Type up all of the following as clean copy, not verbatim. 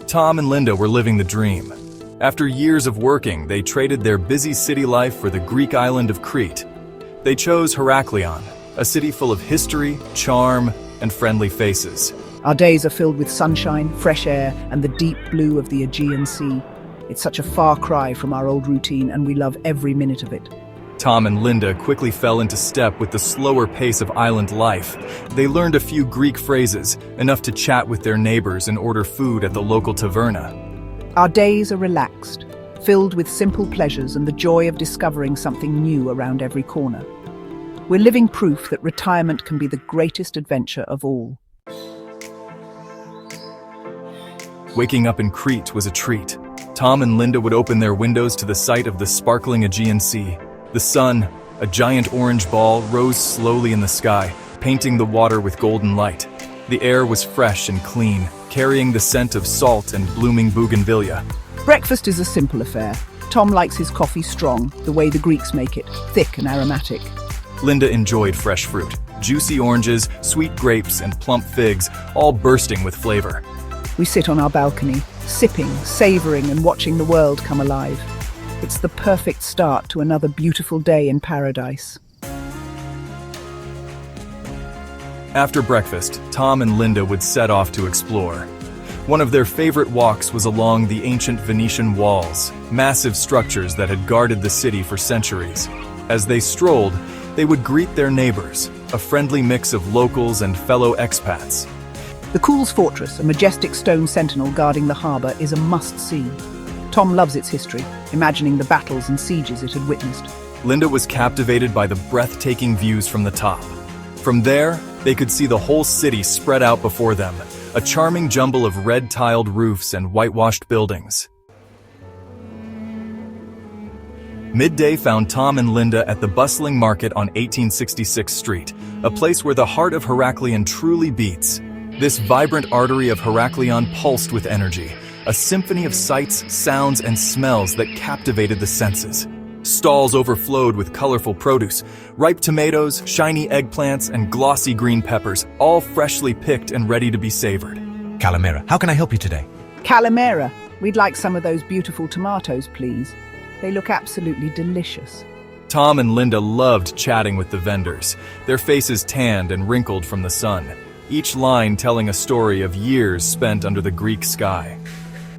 Tom and Linda were living the dream. After years of working, they traded their busy city life for the Greek island of Crete. They chose Heraklion, a city full of history, charm, and friendly faces. Our days are filled with sunshine, fresh air, and the deep blue of the Aegean Sea. It's such a far cry from our old routine, and we love every minute of it. Tom and Linda quickly fell into step with the slower pace of island life. They learned a few Greek phrases, enough to chat with their neighbors and order food at the local taverna. Our days are relaxed, filled with simple pleasures and the joy of discovering something new around every corner. We're living proof that retirement can be the greatest adventure of all. Waking up in Crete was a treat. Tom and Linda would open their windows to the sight of the sparkling Aegean Sea. The sun, a giant orange ball, rose slowly in the sky, painting the water with golden light. The air was fresh and clean, carrying the scent of salt and blooming bougainvillea. Breakfast is a simple affair. Tom likes his coffee strong, the way the Greeks make it, thick and aromatic. Linda enjoyed fresh fruit, juicy oranges, sweet grapes, and plump figs, all bursting with flavor. We sit on our balcony, sipping, savoring, and watching the world come alive. It's the perfect start to another beautiful day in paradise. After breakfast, Tom and Linda would set off to explore. One of their favorite walks was along the ancient Venetian walls, massive structures that had guarded the city for centuries. As they strolled, they would greet their neighbors, a friendly mix of locals and fellow expats. The Cool's Fortress, a majestic stone sentinel guarding the harbour, is a must-see. Tom loves its history, imagining the battles and sieges it had witnessed. Linda was captivated by the breathtaking views from the top. From there, they could see the whole city spread out before them, a charming jumble of red-tiled roofs and whitewashed buildings. Midday found Tom and Linda at the bustling market on 1866 Street, a place where the heart of Heraklion truly beats. This vibrant artery of Heraklion pulsed with energy, a symphony of sights, sounds, and smells that captivated the senses. Stalls overflowed with colorful produce, ripe tomatoes, shiny eggplants, and glossy green peppers, all freshly picked and ready to be savored. Calamera, how can I help you today? Calamera, we'd like some of those beautiful tomatoes, please. They look absolutely delicious. Tom and Linda loved chatting with the vendors, their faces tanned and wrinkled from the sun, each line telling a story of years spent under the Greek sky.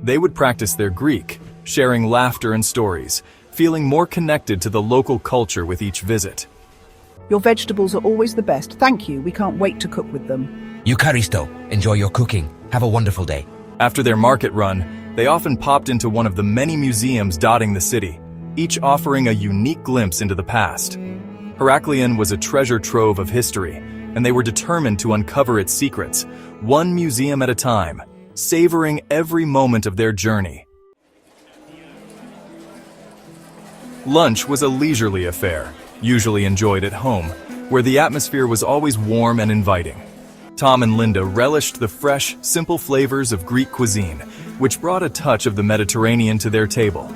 They would practice their Greek, sharing laughter and stories, feeling more connected to the local culture with each visit. Your vegetables are always the best. Thank you. We can't wait to cook with them. Eucharisto, enjoy your cooking. Have a wonderful day. After their market run, they often popped into one of the many museums dotting the city, each offering a unique glimpse into the past. Heraklion was a treasure trove of history, and they were determined to uncover its secrets, one museum at a time, savoring every moment of their journey. Lunch was a leisurely affair, usually enjoyed at home, where the atmosphere was always warm and inviting. Tom and Linda relished the fresh, simple flavors of Greek cuisine, which brought a touch of the Mediterranean to their table.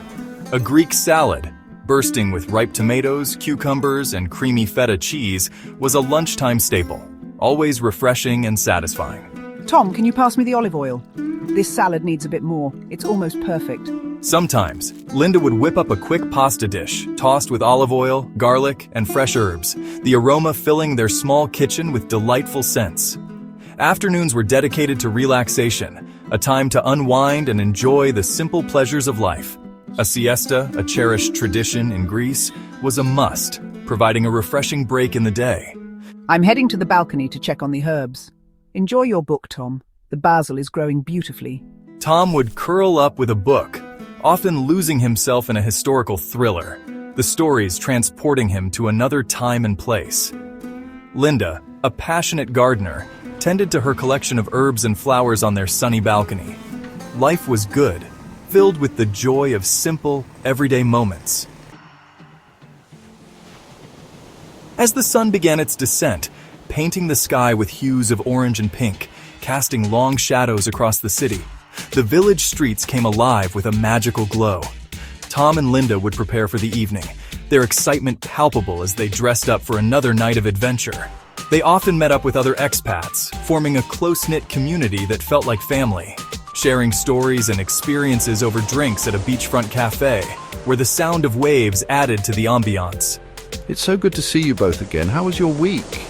A Greek salad, bursting with ripe tomatoes, cucumbers, and creamy feta cheese, was a lunchtime staple, always refreshing and satisfying. Tom, can you pass me the olive oil? This salad needs a bit more. It's almost perfect. Sometimes, Linda would whip up a quick pasta dish, tossed with olive oil, garlic, and fresh herbs, the aroma filling their small kitchen with delightful scents. Afternoons were dedicated to relaxation, a time to unwind and enjoy the simple pleasures of life. A siesta, a cherished tradition in Greece, was a must, providing a refreshing break in the day. I'm heading to the balcony to check on the herbs. Enjoy your book, Tom. The basil is growing beautifully. Tom would curl up with a book, often losing himself in a historical thriller, the stories transporting him to another time and place. Linda, a passionate gardener, tended to her collection of herbs and flowers on their sunny balcony. Life was good, filled with the joy of simple, everyday moments. As the sun began its descent, painting the sky with hues of orange and pink, casting long shadows across the city, the village streets came alive with a magical glow. Tom and Linda would prepare for the evening, their excitement palpable as they dressed up for another night of adventure. They often met up with other expats, forming a close-knit community that felt like family, sharing stories and experiences over drinks at a beachfront cafe, where the sound of waves added to the ambiance. It's so good to see you both again. How was your week?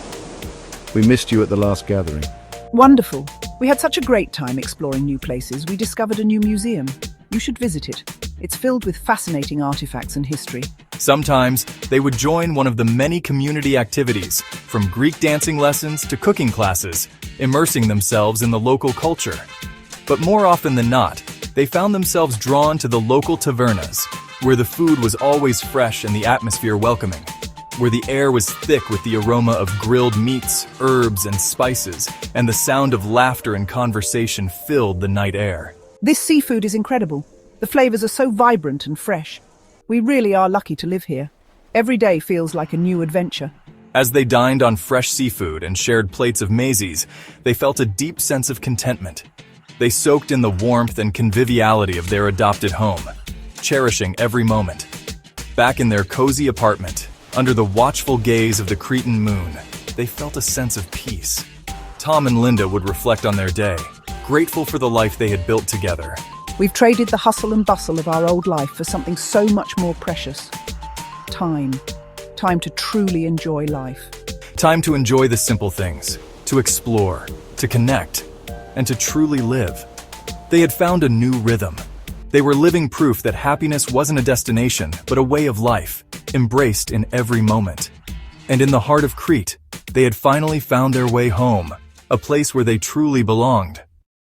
We missed you at the last gathering. Wonderful. We had such a great time exploring new places. We discovered a new museum. You should visit it. It's filled with fascinating artifacts and history. Sometimes, they would join one of the many community activities, from Greek dancing lessons to cooking classes, immersing themselves in the local culture. But more often than not, they found themselves drawn to the local tavernas, where the food was always fresh and the atmosphere welcoming, where the air was thick with the aroma of grilled meats, herbs, and spices, and the sound of laughter and conversation filled the night air. This seafood is incredible. The flavors are so vibrant and fresh. We really are lucky to live here. Every day feels like a new adventure. As they dined on fresh seafood and shared plates of maize, they felt a deep sense of contentment. They soaked in the warmth and conviviality of their adopted home, cherishing every moment. Back in their cozy apartment, under the watchful gaze of the Cretan moon, they felt a sense of peace. Tom and Linda would reflect on their day, grateful for the life they had built together. We've traded the hustle and bustle of our old life for something so much more precious. Time. Time to truly enjoy life. Time to enjoy the simple things, to explore, to connect, and to truly live. They had found a new rhythm. They were living proof that happiness wasn't a destination, but a way of life, embraced in every moment. And in the heart of Crete, they had finally found their way home, a place where they truly belonged.